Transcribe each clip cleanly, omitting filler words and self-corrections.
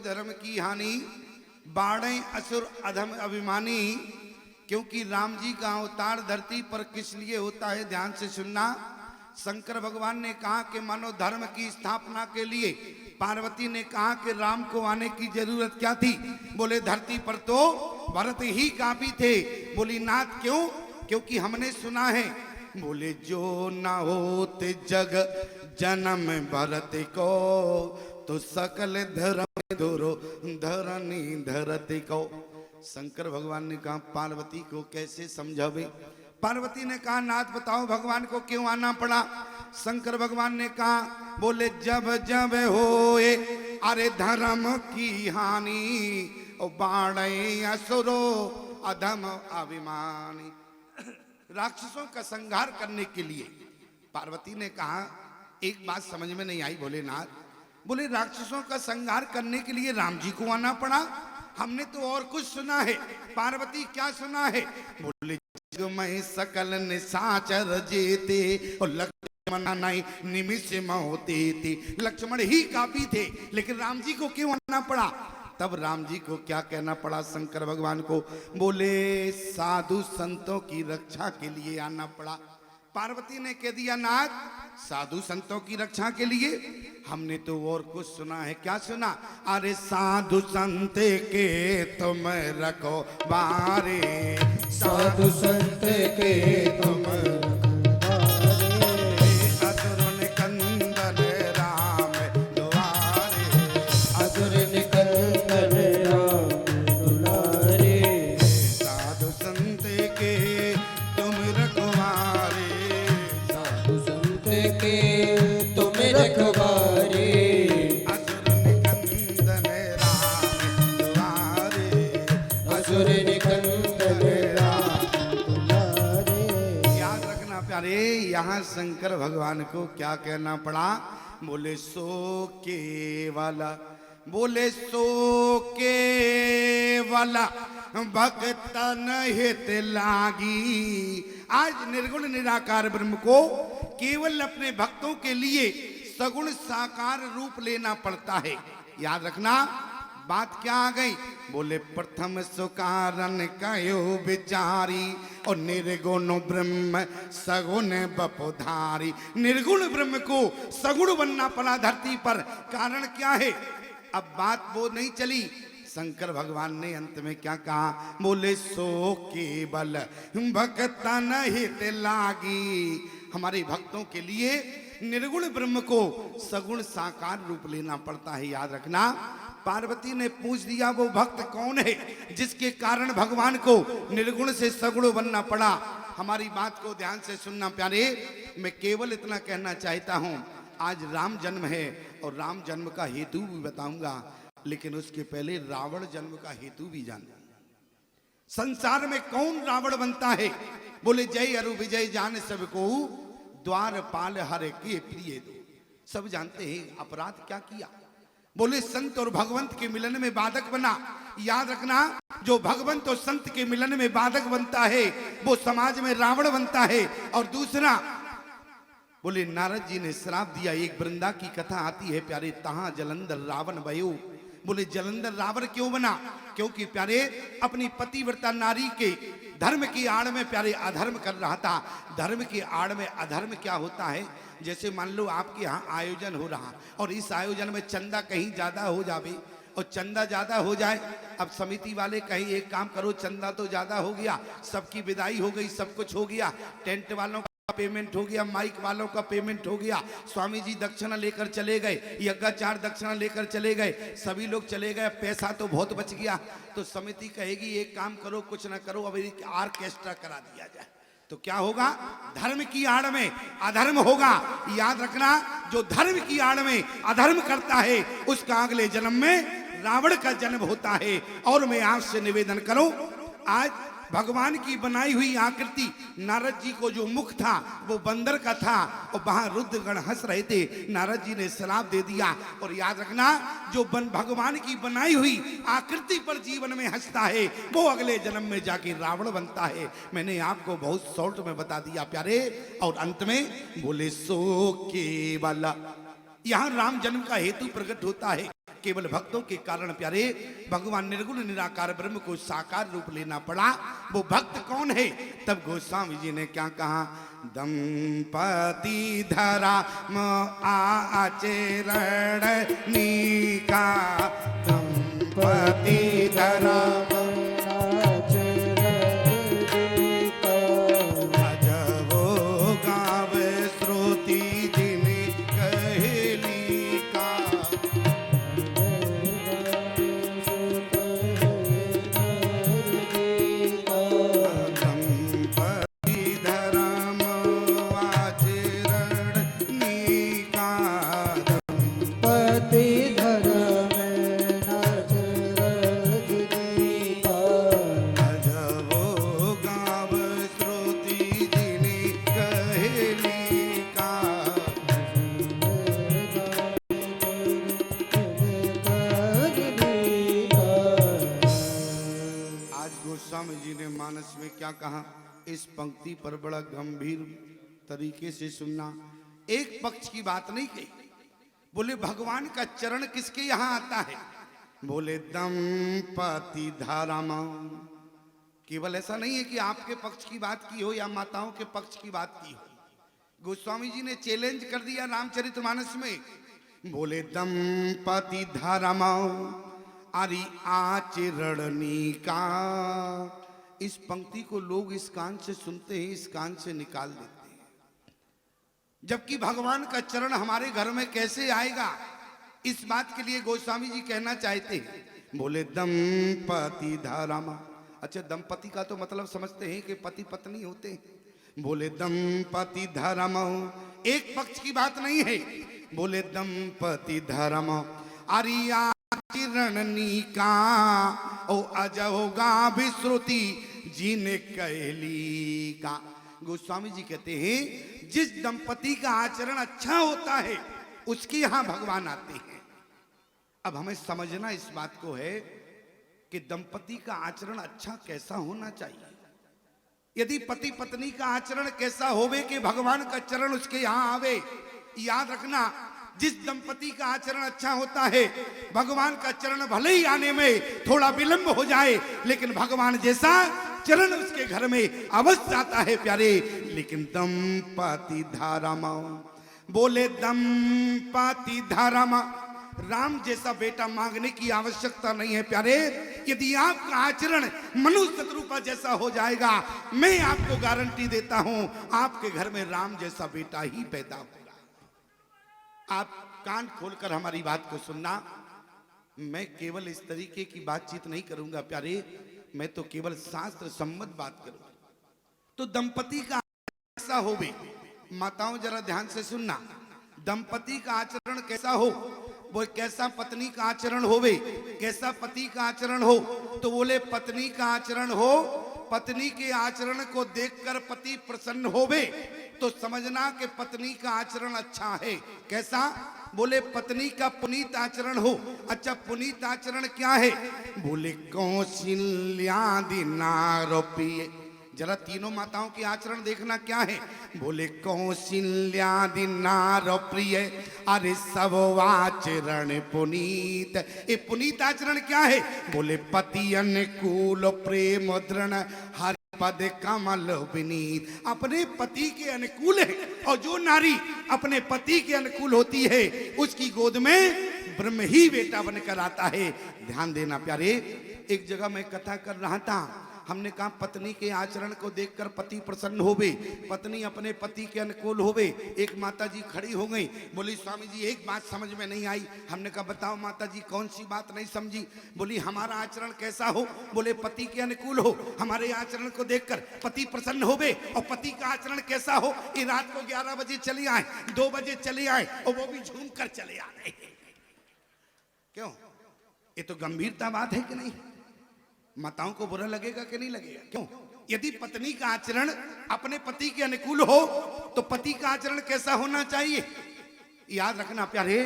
धर्म की हानि, बाढ़े असुर अधम अभिमानी। क्योंकि राम जी का अवतार धरती पर किस लिए होता है, ध्यान से सुनना। शंकर भगवान ने कहा कि मानव धर्म की स्थापना के लिए। पार्वती ने कहा कि राम को आने की जरूरत क्या थी? बोले धरती पर तो भरत ही काफी थे। बोली नाथ क्यों? क्योंकि हमने सुना है, बोले जो न होते जग जन्म भरत को, तो सकल धर्म धुरो धरनी धरती को। शंकर भगवान ने कहा पार्वती को कैसे समझावे? पार्वती ने कहा नाथ बताओ भगवान को क्यों आना पड़ा? शंकर भगवान ने कहा, बोले जब जब होए अरे धर्म की हानि, ओ बाढ़े असुरो अधम अभिमानी। राक्षसों का संहार करने के लिए पार्वती ने कहा, एक बात समझ में नहीं आई भोलेनाथ। बोले राक्षसों का संहार करने के लिए राम जी को आना पड़ा? हमने तो और कुछ सुना है। पार्वती क्या सुना है? बोले मैं सकल निशाचर जेते और लक्ष्मण नहीं निमिष होते थे। लक्ष्मण ही काफी थे, लेकिन राम जी को क्यों आना पड़ा? तब राम जी को क्या कहना पड़ा शंकर भगवान को? बोले साधु संतों की रक्षा के लिए आना पड़ा। पार्वती ने कह दिया नाथ साधु संतों की रक्षा के लिए? हमने तो और कुछ सुना है। क्या सुना? अरे साधु संत के तुम रखो बारे, साधु संत के तुम असुर निकंदन राम दुआरे, असुर निकंदन राम दुलारे। साधु संत के तुम रखवारे, साधु संत के तुम रखवारे, असुर निकंदन राम दुआरे, असुर निकंदन राम दुलारे। याद रखना प्यारे, यहाँ शंकर भगवान को क्या कहना पड़ा? बोले सो केवला, बोले सो केवला भक्तन हित लागी। आज निर्गुण निराकार ब्रह्म को केवल अपने भक्तों के लिए सगुण साकार रूप लेना पड़ता है। याद रखना बात क्या आ गई? बोले प्रथम सुकारण कयो विचारी, और निर्गुण ब्रह्म सगुण बपुधारी। निर्गुण ब्रह्म को सगुण बनना पड़ा धरती पर। कारण क्या है? अब बात वो नहीं चली। शंकर भगवान ने अंत में क्या कहा? बोले सो केवल भक्तन हित लागी। हमारे भक्तों के लिए निर्गुण ब्रह्म को सगुण साकार रूप लेना पड़ता है। याद रखना। पार्वती ने पूछ दिया वो भक्त कौन है जिसके कारण भगवान को निर्गुण से सगुण बनना पड़ा? हमारी बात को ध्यान से सुनना प्यारे। मैं केवल इतना कहना चाहता हूं, आज राम जन्म है और राम जन्म का हेतु भी बताऊंगा, लेकिन उसके पहले रावण जन्म का हेतु भी जानना। संसार में कौन रावण बनता है? बोले जय अरु विजय जान सबको, द्वारपाल हर के प्रिय दो। सब जानते हैं अपराध क्या किया। बोले संत और भगवंत के मिलन में बाधक बना। याद रखना, जो भगवंत और संत के मिलन में बाधक बनता है वो समाज में रावण बनता है। और दूसरा, बोले नारद जी ने श्राप दिया। एक वृंदा की कथा आती है प्यारे, तहां जलंधर रावण भयो। बोले जलंधर रावण क्यों बना? क्योंकि प्यारे अपनी पतिव्रता नारी के धर्म की आड़ में प्यारे अधर्म कर रहा था। धर्म की आड़ में अधर्म क्या होता है? जैसे मान लो आपके यहाँ आयोजन हो रहा और इस आयोजन में चंदा कहीं ज्यादा हो जावे, और चंदा ज्यादा हो जाए। अब समिति वाले कहीं एक काम करो, चंदा तो ज्यादा हो गया, सबकी विदाई हो गई, सब कुछ हो गया, टेंट वालों का पेमेंट हो गया, माइक वालों का पेमेंट हो गया, स्वामी जी दक्षिणा लेकर चले गए, यज्ञाचार दक्षिणा लेकर चले गए, सभी लोग चले गए, पैसा तो बहुत बच गया। तो समिति कहेगी एक काम करो, कुछ ना करो, अब एक ऑर्केस्ट्रा करा दिया जाए। तो क्या होगा? धर्म की आड़ में अधर्म होगा। याद रखना, जो धर्म की आड़ में अधर्म करता है उसका अगले जन्म में रावण का जन्म होता है। और मैं आपसे निवेदन करूं, आज भगवान की बनाई हुई आकृति, नारद जी को जो मुख था वो बंदर का था, और वहां रुद्रगण हंस रहे थे। नारद जी ने श्राप दे दिया। और याद रखना, जो भगवान की बनाई हुई आकृति पर जीवन में हंसता है वो अगले जन्म में जाके रावण बनता है। मैंने आपको बहुत शॉर्ट में बता दिया प्यारे। और अंत में बोले सो केवल, यहां राम जन्म का हेतु प्रकट होता है। केवल भक्तों के कारण प्यारे भगवान निर्गुण निराकार ब्रह्म को साकार रूप लेना पड़ा। वो भक्त कौन है? तब गोस्वामी जी ने क्या कहा? दंपति धरा म आचरण नीका, दंपति धरा क्या कहा? इस पंक्ति पर बड़ा गंभीर तरीके से सुनना। एक पक्ष की बात नहीं कही। बोले भगवान का चरण किसके यहां आता है? बोले दंपति धाराम। केवल ऐसा नहीं है कि आपके पक्ष की बात की हो या माताओं के पक्ष की बात की हो। गोस्वामी जी ने चैलेंज कर दिया रामचरितमानस में। बोले दंपति धाराम अरि आचरणनी का। इस पंक्ति को लोग इस कान से सुनते हैं, इस कान से निकाल देते हैं। जबकि भगवान का चरण हमारे घर में कैसे आएगा, इस बात के लिए गोस्वामी जी कहना चाहते हैं। बोले दंपति धारामा। अच्छा, दंपति का तो मतलब समझते हैं कि पति पत्नी होते हैं। बोले दंपति धारामा, एक पक्ष की बात नहीं है। बोले दंपति धारामा अरिया चिरणनी का ओ अजहोगा विश्रुति जीने कहली का। गोस्वामी जी कहते हैं जिस दंपति का आचरण अच्छा होता है उसके यहां भगवान आते हैं। अब हमें समझना इस बात को है कि दंपति का आचरण अच्छा कैसा होना चाहिए। यदि पति पत्नी का आचरण कैसा होवे कि भगवान का चरण उसके यहां आवे। याद रखना, जिस दंपति का आचरण अच्छा होता है भगवान का चरण भले ही आने में थोड़ा विलंब हो जाए, लेकिन भगवान जैसा चरण उसके घर में अवश्य आता है प्यारे। लेकिन दंपति धारामा, बोले दंपति धारामा, राम जैसा बेटा मांगने की आवश्यकता नहीं है प्यारे। यदि आपका आचरण मनुष्य शत्रुपा जैसा हो जाएगा, मैं आपको गारंटी देता हूं आपके घर में राम जैसा बेटा ही पैदा होगा। आप कान खोलकर हमारी बात को सुनना। मैं केवल इस तरीके की बातचीत नहीं करूंगा प्यारे, मैं तो केवल शास्त्र सम्मत बात करूंगा। तो दंपति का कैसा हो बे, माताओं जरा ध्यान से सुनना। दंपति का आचरण कैसा हो, वो कैसा पत्नी का आचरण होवे, कैसा पति का आचरण हो। तो बोले पत्नी का आचरण हो, पत्नी के आचरण को देखकर पति प्रसन्न होवे तो समझना कि पत्नी का आचरण अच्छा है। कैसा? बोले पत्नी का पुनीत आचरण हो। अच्छा, पुनीत आचरण क्या है? बोले कौशल्यादि नारोपिये। जरा तीनों माताओं के आचरण देखना क्या है। बोले कौशल्यादि नारोप्रिय अरे सब आचरण पुनीत। ये पुनीत आचरण क्या है? बोले पति अनुकूल प्रेम दृढ़ हरि पद कमल विनीत। अपने पति के अनुकूल है, और जो नारी अपने पति के अनुकूल होती है उसकी गोद में ब्रह्म ही बेटा बनकर आता है। ध्यान देना प्यारे। एक जगह मैं कथा कर रहा था, हमने कहा पत्नी के आचरण को देखकर पति प्रसन्न होवे, पत्नी अपने पति के अनुकूल होवे। एक माता जी खड़ी हो गई, बोली स्वामी जी एक बात समझ में नहीं आई। हमने कहा बताओ माता जी कौन सी बात नहीं समझी। बोली हमारा आचरण कैसा हो? बोले पति के अनुकूल हो। हमारे आचरण को देखकर पति प्रसन्न होवे। और पति का आचरण कैसा हो? ये रात को 11 बजे चले आए, 2 बजे चले आए, और वो भी झूम कर चले आ रहे। क्यों? ये तो गंभीरता बात है कि नहीं? माताओं को बुरा लगेगा कि नहीं लगेगा? क्यों? यदि पत्नी का आचरण अपने पति के अनुकूल हो तो पति का आचरण कैसा होना चाहिए? याद रखना प्यारे।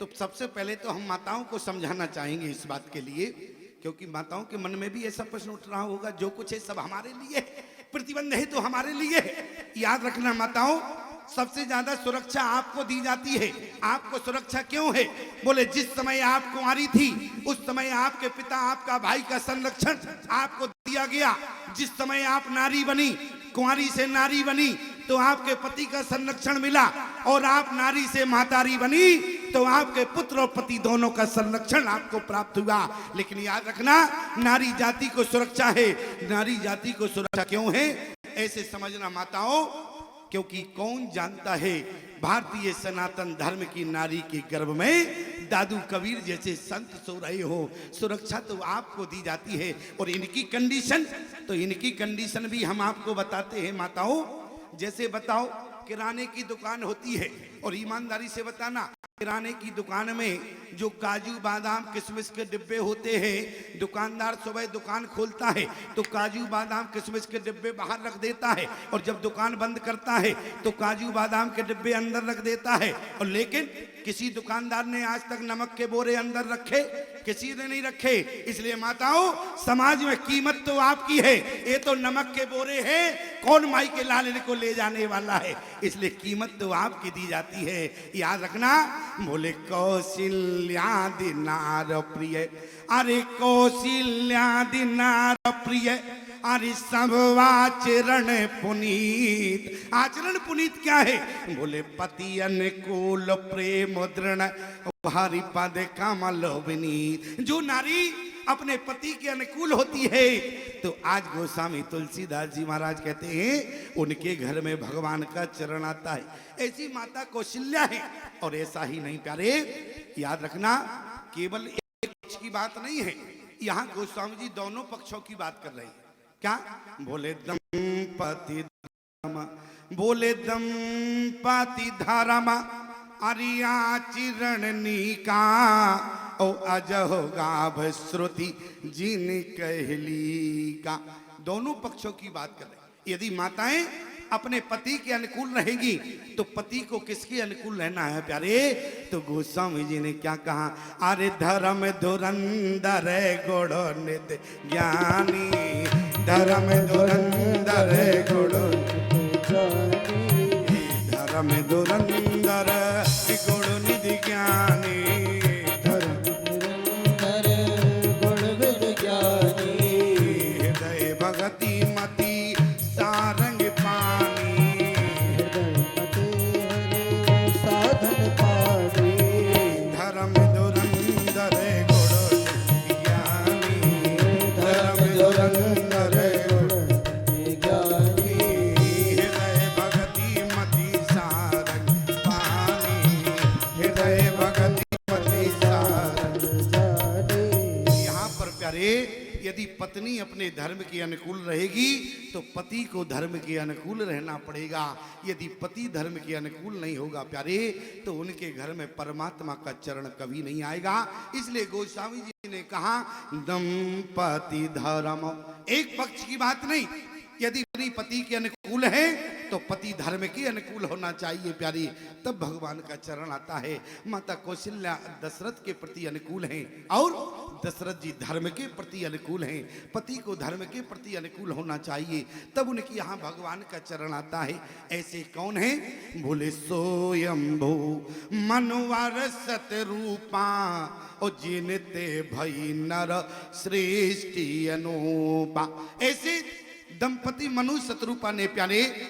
तो सबसे पहले तो हम माताओं को समझाना चाहेंगे इस बात के लिए, क्योंकि माताओं के मन में भी ऐसा प्रश्न उठ रहा होगा जो कुछ है सब हमारे लिए, प्रतिबंध है तो हमारे लिए। याद रखना माताओं, सबसे ज्यादा सुरक्षा आपको दी जाती है। आपको सुरक्षा क्यों है? बोले जिस समय आप कुंवारी थी उस समय आपके पिता आपका भाई का संरक्षण आपको दिया गया। जिस समय आप नारी बनी, कुंवारी से नारी बनी, तो आपके पति का संरक्षण मिला, और आप नारी से मातारी बनी तो आपके पुत्र और पति दोनों का संरक्षण आपको प्राप्त हुआ। लेकिन याद रखना, नारी जाति को सुरक्षा है। नारी जाति को सुरक्षा क्यों है ऐसे समझना माताओं, क्योंकि कौन जानता है भारतीय सनातन धर्म की नारी के गर्भ में दादू कबीर जैसे संत सो रहे हो। सुरक्षा तो आपको दी जाती है, और इनकी कंडीशन भी हम आपको बताते हैं माताओं। जैसे बताओ, किराने की दुकान होती है, और ईमानदारी से बताना, किराने की दुकान में जो काजू बादाम किशमिश के डिब्बे होते हैं, दुकानदार सुबह दुकान खोलता है तो काजू बादाम किशमिश के डिब्बे बाहर रख देता है, और जब दुकान बंद करता है तो काजू बादाम के डिब्बे अंदर रख देता है। और लेकिन किसी दुकानदार ने आज तक नमक के बोरे अंदर रखे? किसी ने नहीं रखे। इसलिए माताओं, समाज में कीमत तो आपकी है, ये तो नमक के बोरे हैं, कौन माई के लाल को ले जाने वाला है, इसलिए कीमत तो आपकी दी जाती है। याद रखना, बोले कौशल्यादि नार प्रिय, अरे कौशल्यादि नार प्रिय, अरे सब आचरण पुनीत। आचरण पुनीत क्या है? बोले पति अनुकूल प्रेम दृढ़ भारी पद कमल विनीत। जो नारी अपने पति के अनुकूल होती है, तो आज गोस्वामी तुलसीदास जी महाराज कहते हैं उनके घर में भगवान का चरण आता है। ऐसी माता कौशल्या है। और ऐसा ही नहीं प्यारे, याद रखना, केवल एक पक्ष की बात नहीं है, यहाँ गोस्वामी जी दोनों पक्षों की बात कर रहे हैं। क्या बोले? दंपति धर्म, बोले दंपति धर्म, आचरण निका, ओ अजहो गाभ श्रुति जिन कहली का। दोनों पक्षों की बात कर रहे। यदि माताएं अपने पति के अनुकूल रहेगी तो पति को किसके अनुकूल रहना है प्यारे? तो गोस्वामी जी ने क्या कहा? अरे धर्म धुरंधर गुण नित ज्ञानी, धर्म धुरंधर गुण धर्म धुरंधर गुण निधि ज्ञानी, धर्म धुरंधर गुण विद ज्ञानी, हृदय भगति मति सारंग पानी, हृदय मति हरि साधन पानी, धर्म धुरंधर गुण ज्ञानी, धर्म धुरंधर गुण ज्ञानी, हृदय भगति मति सारंग पानी, हृदय भगति मति सारंग। जानी। यहाँ पर प्यारे, यदि पत्नी अपने धर्म के अनुकूल रहेगी तो पति को धर्म के अनुकूल रहना पड़ेगा। यदि पति धर्म के अनुकूल नहीं होगा प्यारे, तो उनके घर में परमात्मा का चरण कभी नहीं आएगा। इसलिए गोस्वामी जी ने कहा दंपति धर्म, एक पक्ष की बात नहीं। यदि पति के अनुकूल है तो पति धर्म के अनुकूल होना चाहिए प्यारी, तब भगवान का चरण आता है। माता कौशल्या दशरथ के प्रति अनुकूल हैं, और दशरथ जी धर्म के प्रति अनुकूल हैं। पति को धर्म के प्रति अनुकूल होना चाहिए, तब उनके यहाँ भगवान का चरण आता है। ऐसे कौन है? बोले सोयंभू मनवर सतरूपा, और जिनते भई नर श्रेष्ठी अनुपा। ऐसे दंपति मनु शत्रुपा ने प्यारे